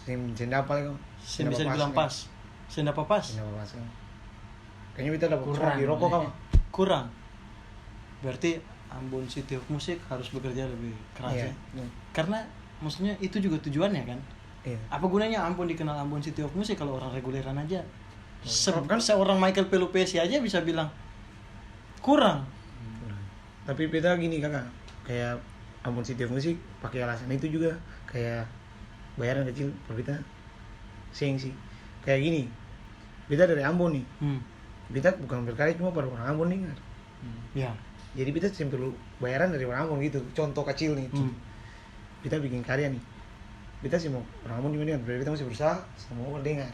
Sendapa lagi. Bisa dibilang pas. Sendapa pas. Kayaknya kita dapat kurang di rokok kau. Kurang. Berarti Ambon City of Music harus bekerja lebih keras ya. Karena maksudnya itu juga tujuannya kan. Iya. Apa gunanya Ambon dikenal Ambon City of Music kalau orang reguleran aja? Seorang Michael Pelupesi aja bisa bilang kurang. Tapi beda gini kakak, kayak Ambon City of Music pakai alasan itu juga kayak bayaran kecil kalau kita sing sih kayak gini. Beda dari Ambon nih. Beda bukan berkarya cuma pada orang Ambon nih kan. Ya. Jadi kita perlu bayaran dari orang Ambon gitu. Contoh kecil nih. Kita bikin karya nih. Kita sih mau orang Ambon gimana? Berarti kita masih berusaha sama orang dengar.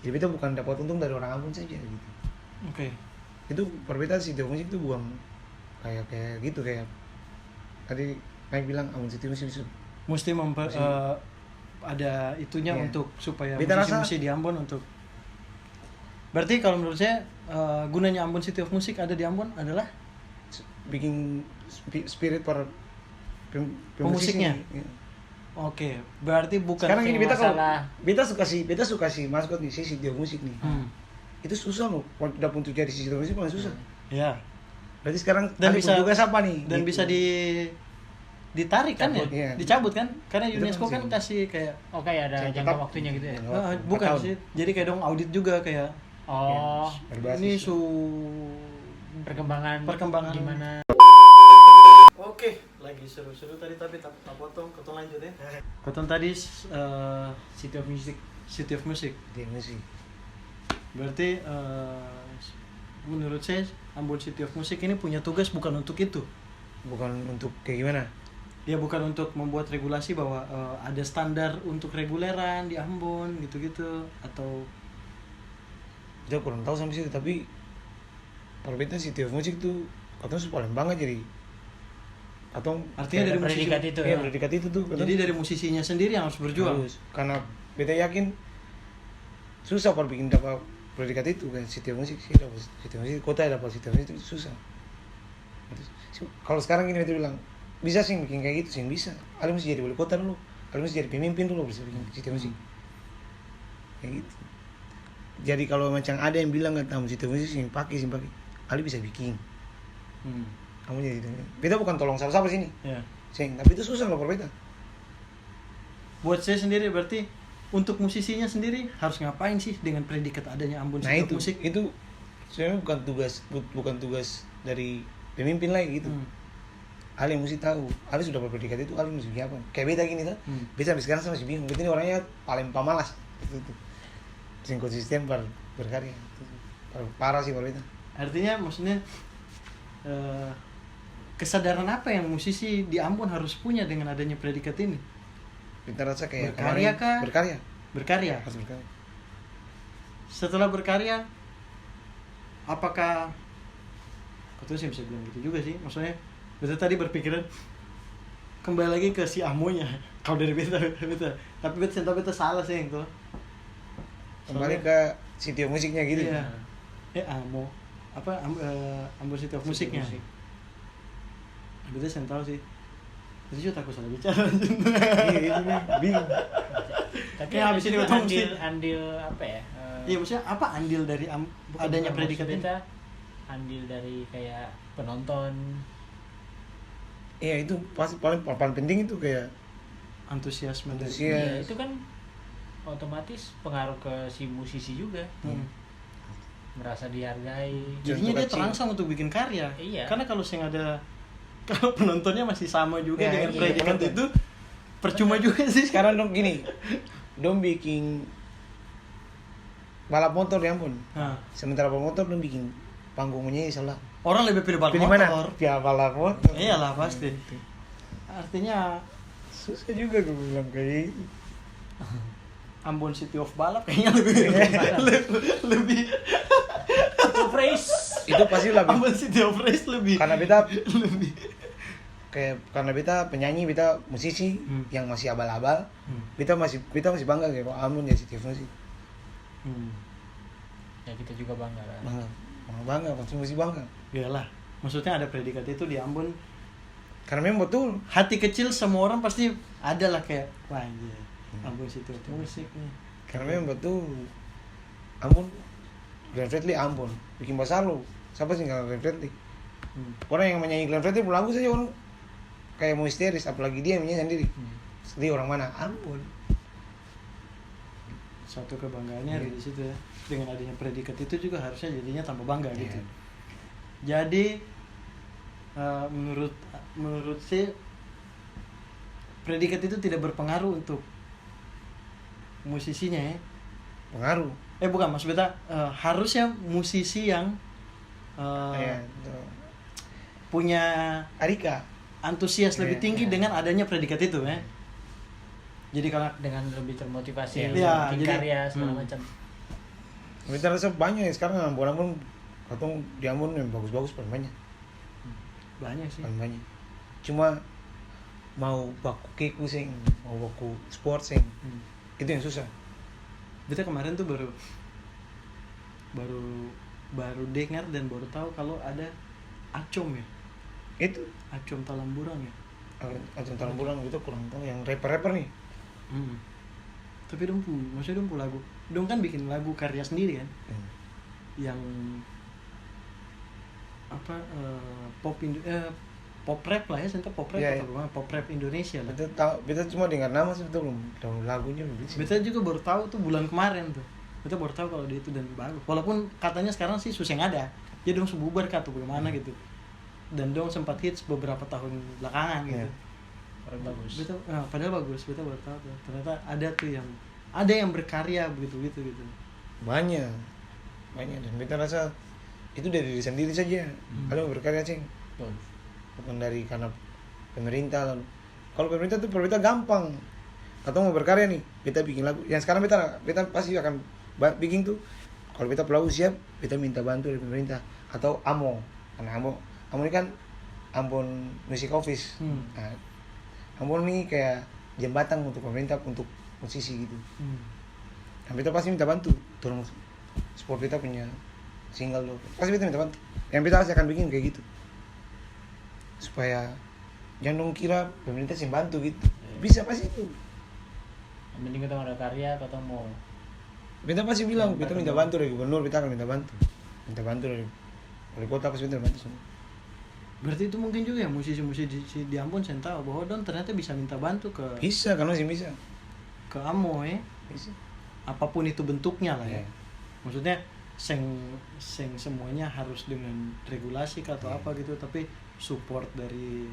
Jadi kita bukan dapat untung dari orang Ambon saja gitu. Oke. Itu perbedaan City of Music itu bukan kayak gitu kayak tadi Mike bilang Ambon City of Music mesti ada itunya untuk supaya musisi-musisi di Ambon untuk. Berarti kalau menurut saya gunanya Ambon City of Music ada di Ambon adalah bikin spirit para pemusiknya. Ya. Oke, berarti bukan sekarang gini beta suka sih maskot nih City of Music nih. Itu susah loh, udah untuk jadi City of Music paling susah. Ya. Berarti sekarang dan bisa juga siapa nih? Dan gitu. Bisa ditarik kan ya? Iya. Dicabut kan? Karena UNESCO kan kasih kayak kayak ada jangka waktunya gitu ya. Bukan sih. Jadi kayak dong audit juga kayak ini perkembangan gimana. Oke, lagi seru-seru tadi tapi tak potong, ketong lanjut ya. Ketong tadi City of Music. City of Music. Berarti menurut saya Ambon City of Music ini punya tugas bukan untuk itu. Bukan untuk kayak gimana? Ya bukan untuk membuat regulasi bahwa ada standar untuk reguleran di Ambon gitu-gitu atau kita kurang tahu sampai situ tapi perbedaan City of Music tuh katanya paling banget jadi atau artinya dari predikat itu ya predikat itu tuh jadi dari musisinya sendiri yang harus berjuang karena beta yakin susah kalau bikin dapat predikat itu kan City of Music sih dapat City of Music kota dapat City of Music itu susah. Kalau sekarang gini beta bilang bisa sih bikin kayak gitu sih bisa. Kalian mesti jadi wali kota dulu, kalian mesti jadi pemimpin dulu bisa bikin City of Music kayak gitu. Jadi kalau macam ada yang bilang nggak tahu musik sing pakai, Ali bisa bikin. Kamu jadi itu. Beta bukan tolong siapa sini. Ya. Sing, tapi itu susah loh beta. Buat saya sendiri berarti untuk musisinya sendiri harus ngapain sih dengan predikat adanya Ambon Nah City itu, of Music? itu sebenarnya bukan tugas dari pemimpin lagi gitu. Ali yang mesti tahu, Ali sudah berpredikat itu, Ali mesti apa? Kayak beta gini tuh, beta sampai sekarang saya masih bingung. Beta ini orangnya paling pemalas, itu. Sing konsisten berkarya, parah sih kalau beta. Artinya maksudnya kesadaran apa yang musisi di Ambon harus punya dengan adanya predikat ini? Beta rasa kayak Berkarya kah? berkarya, Berkarya. harus berkarya. Setelah berkarya, apakah betul sih bisa bilang gitu juga sih, maksudnya beta tadi berpikiran kembali lagi ke si Amonya kalau dari beta tapi beta salah sih itu Kembali ke City of Musiknya gitu. iya. Amo apa Ambon City of Musiknya beta saya tahu sih itu juga takut salah bicara. Iya, bingung. Tapi Kayak habis ini potong andil apa ya? Iya, maksudnya apa andil dari adanya predikat ini? Andil dari kayak penonton. Iya, itu pasti paling penting itu kayak Antusiasme. Ya, itu kan otomatis pengaruh ke si musisi juga. Merasa dihargai. Jadinya dia kecil. terangsang untuk bikin karya. Iya. Karena kalau kalau penontonnya masih sama juga Ya, dengan iya, predikat penonton. itu percuma juga sih. Sekarang dong gini, dong bikin balap motor ya ampun. Nah, Sementara balap motor dong bikin panggungnya salah. orang lebih pilih balap Pilih motor. mana? Pilih balap motor. Iyalah pasti. Artinya Susah juga gue bilang kayak gitu. Ambon City of Balap kayaknya lebih Phrase. Itu pasti lebih Ambon City of Race lebih karena beta lebih karena beta penyanyi, beta musisi yang masih abal-abal. Beta masih bangga kayak Ambon ya City of Music. Ya kita juga bangga lah. Bangga, masih bangga. Iyalah, maksudnya ada predikat itu di Ambon. Karena memang betul. Hati kecil semua orang pasti ada lah kayak wah anjir, Ambon City of Music nih. Karena memang betul. Ambon, Glenn Fredly Ambon, bikin bahasa lo. Siapa sih nggak Glenn Fredly? Orang yang menyanyi Glenn Fredly lagu saja orang kayak mau histeris, apalagi dia yang menyanyi sendiri. Dia orang mana? Ambon. Satu kebanggaannya ada di situ ya. Dengan adanya predikat itu juga harusnya jadinya tambah bangga gitu. Jadi menurut saya predikat itu tidak berpengaruh untuk musisinya ya. Pengaruh. Bukan, maksud beta harusnya musisi yang punya Arika antusias lebih tinggi dengan adanya predikat itu ya. Jadi karena dengan lebih termotivasi Iya, bikin jadi- karya segala macam. Kita rasa banyak ya sekarang Ambon katong di Ambon yang bagus-bagus paling banyak. banyak sih. Paling banyak. Cuma mau baku keku sing, mau baku sport sing. Itu yang susah. Beta kemarin tuh baru dengar dan baru tahu kalau ada Acom ya. Itu Acom Talamburang ya. Acung Talamburang itu kurang tahu yang rapper nih. Tapi maksudnya dong lagu. Dong kan bikin lagu karya sendiri kan. Yang apa pop rap lah ya, sentuh pop rap Iya, atau apa? Pop rap Indonesia lah. Beta cuma dengar nama sih, betul belum tahu lagunya belum. Beta juga baru tahu tuh bulan kemarin tuh. Beta baru tahu kalau dia itu dan bagus. Walaupun katanya sekarang sih susah yang ada. Dia dong sebubar kah atau bagaimana gitu. Dan dong sempat hits beberapa tahun belakangan gitu. Bagus. Beta, padahal bagus. Beta baru tahu tuh. Ternyata ada yang berkarya begitu gitu. Banyak dan beta rasa itu dari diri sendiri saja. Kalau mau berkarya sih, bukan dari karena pemerintah lalu. Kalau pemerintah tuh pemerintah gampang. Atau mau berkarya nih, beta bikin lagu. Yang sekarang beta pasti akan bikin tuh. Kalau beta pelaku siap, beta minta bantu dari pemerintah atau AMO. Karena AMO ini kan Ambon Music Office. Nah, Ambon ini kayak jembatan untuk pemerintah untuk musisi gitu. Dan beta pasti minta bantu. Tolong support beta punya single lo. Pasti beta minta bantu. Yang beta pasti akan bikin kayak gitu. Supaya jangan dong kira pemerintah sih bantu gitu. Bisa pasti itu. Yang penting kita ada karya, kita mau Beta pasti bilang, beta minta bantu dari gubernur, beta akan minta bantu dari wali kota, pasti minta bantu semua. Berarti itu mungkin juga ya musisi-musisi di Ambon saya tahu bahwa don ternyata bisa minta bantu ke Bisa, kan masih bisa. ke Amo Bisa. apapun itu bentuknya lah ya. Iya. Maksudnya seng semuanya harus dengan regulasi atau apa gitu, tapi support dari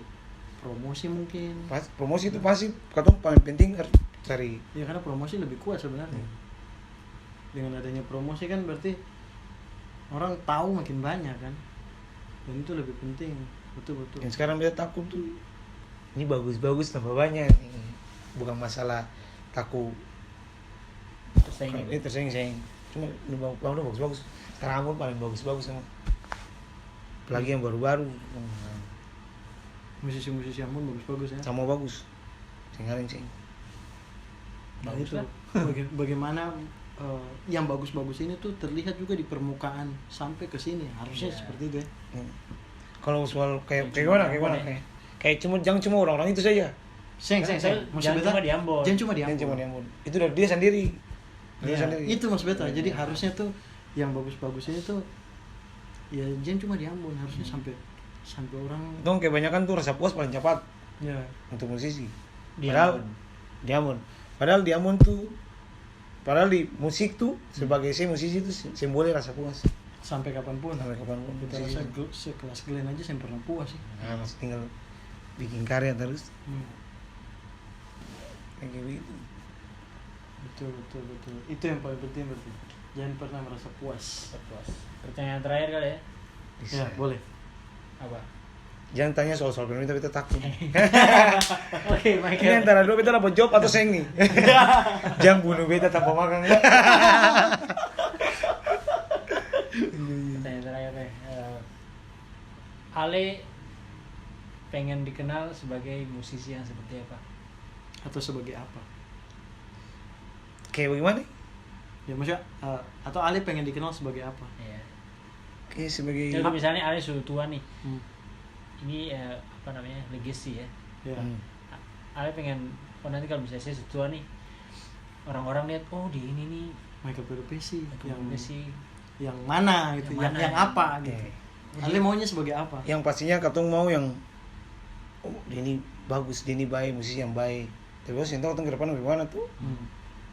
promosi mungkin. Promosi itu pasti katong paling penting harus cari. Ya karena promosi lebih kuat sebenarnya. Dengan adanya promosi kan berarti orang tahu makin banyak kan. Dan itu lebih penting. Betul. Yang sekarang beta takut tuh ini bagus-bagus tambah banyak. Bukan masalah takut ini tersaing. Cuma udah bagus-bagus. Sekarang Ambon paling bagus-bagus sama. Apalagi yang baru-baru. Musisi-musisi Ambon bagus-bagus ya. Sama bagus. Tinggalin sih. Nah, Bagus itu lah. bagaimana yang bagus-bagus ini tuh terlihat juga di permukaan sampai ke sini. Harusnya seperti itu ya. Kalau soal kayak gimana? Kayak jangan cuma orang-orang itu saja. Jangan cuma di Ambon. Jangan cuma di Jangan Ambon. cuma di Ambon. Itu dari dia sendiri. Dia sendiri. Itu maksud beta. Jadi harusnya tuh yang bagus-bagus ini tuh ya jangan cuma di Ambon, harusnya sampai orang Dong kebanyakan tuh rasa puas paling cepat ya. untuk musisi. Di Padahal Ambon. di Ambon tuh padahal di musik tuh sebagai saya musisi tuh saya boleh rasa puas Sampai kapanpun. sampai kapanpun. Kita rasa sekelas Glenn aja saya pernah puas sih. Nah, masih tinggal bikin karya terus kayak gitu. Betul. Itu yang paling penting berarti. Jangan pernah merasa puas. Pertanyaan terakhir kali ya. Ya, boleh. Apa? Jangan tanya soal pemerintah, beta takut. Oke, Ini Michael. antara dua beta dapat job atau seng nih. Jangan bunuh beta tanpa makan. Pertanyaan terakhir deh. Ale pengen dikenal sebagai musisi yang seperti apa? Atau sebagai apa? Kayak bagaimana? Ya maksudnya atau Ali pengen dikenal sebagai apa? Iya. Kayak sebagai Jadi misalnya Ale sudah tua nih. Hmm. Ini apa namanya? Legacy ya. Ya. Ale pengen nanti kalau bisa saya sudah tua nih. Orang-orang lihat oh di ini nih Michael Pelupesi yang Legacy. yang mana gitu, Yang yang mana? apa gitu. Ali maunya sebagai apa? yang pastinya katong mau yang dia ini bagus, dia ini baik, musisi yang baik. Terus yang tahu katong ke depan bagaimana tuh?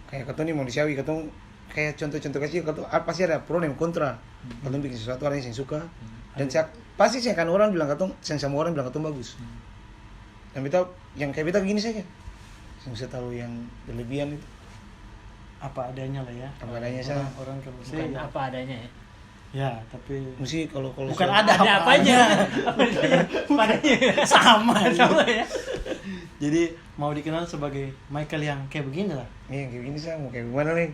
Kayak katong nih mau disiawi, katong kayak contoh-contoh kecil, katong pasti ada pro dan kontra. Katong bikin sesuatu orang yang suka dan pasti sih kan orang bilang katong, sama orang bilang katong bagus. Dan kita yang kayak kita gini saja, yang bisa tahu yang berlebihan itu. Apa adanya lah ya. Apa adanya saja. Orang kalau Bukan saya apa adanya ya. ya, tapi Musik kalau bukan soal- ada apanya. Apanya. sama. Sama ya. Jadi mau dikenal sebagai Michael yang kayak begini lah. Iya, kayak gini sih, mau kayak gimana nih?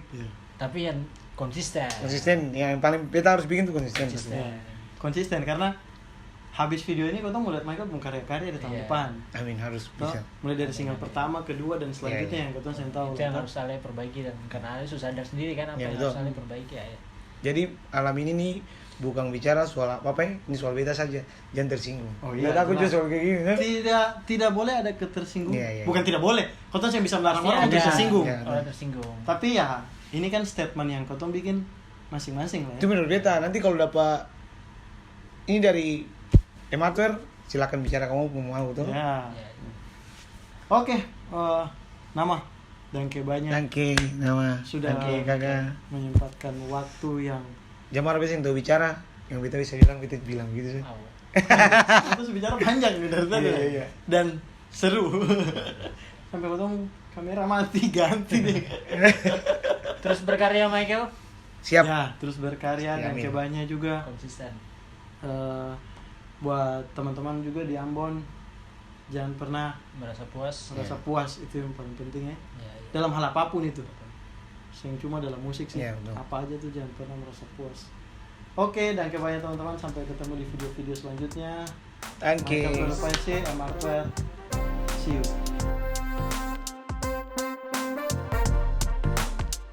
Tapi yang konsisten. Konsisten, yang paling kita harus bikin tuh konsisten. Konsisten. Ya. Konsisten karena habis video ini kau mau lihat Michael mau karya-karya di tahun Iya. depan. Amin, harus Toh, bisa. mulai dari single pertama, kedua dan selanjutnya Iya. yang kau saya tahu. Itu yang harus Ale perbaiki dan karena Ale susah sadar sendiri kan apa Ya, yang betul. harus Ale perbaiki ya. Jadi alam ini nih bukan bicara soal apa ya, ini soal beta saja, jangan tersinggung. Oh iya, Lihat aku juga jelas. soal kayak gini, kan? Tidak boleh ada ketersinggungan. Iya, iya. Bukan tidak boleh. Kau yang bisa melarang Pasti orang untuk ada tersinggung. Iya. orang tersinggung. Tapi ya ini kan statement yang kau bikin masing-masing lah ya. Itu menurut beta. Nanti kalau dapat ini dari amateur, silakan bicara kamu mau tuh. Ya. Ya. Oke, nama dan banyak Danke nama. Sudah. Danke kakak. menyempatkan waktu yang Jamar biasa yang tahu bicara, yang beta bisa bilang beta bilang gitu sih. Oh. terus bicara panjang gitu dari tadi. Iya, iya. Dan seru. Sampai potong kamera mati ganti deh. Terus berkarya Michael Siap. Ya, terus berkarya dan Amin. banyak juga. konsisten. Buat teman-teman juga di Ambon, jangan pernah Merasa puas. merasa puas, itu yang paling penting ya. Ya, ya. Dalam hal apapun itu. Yang cuma dalam musik sih. Iya, betul. Apa aja tuh jangan pernah merasa puas. Oke, dan banyak teman-teman, sampai ketemu di video-video selanjutnya. Danke. Michael Pelupesi, I'm Arthur. See you.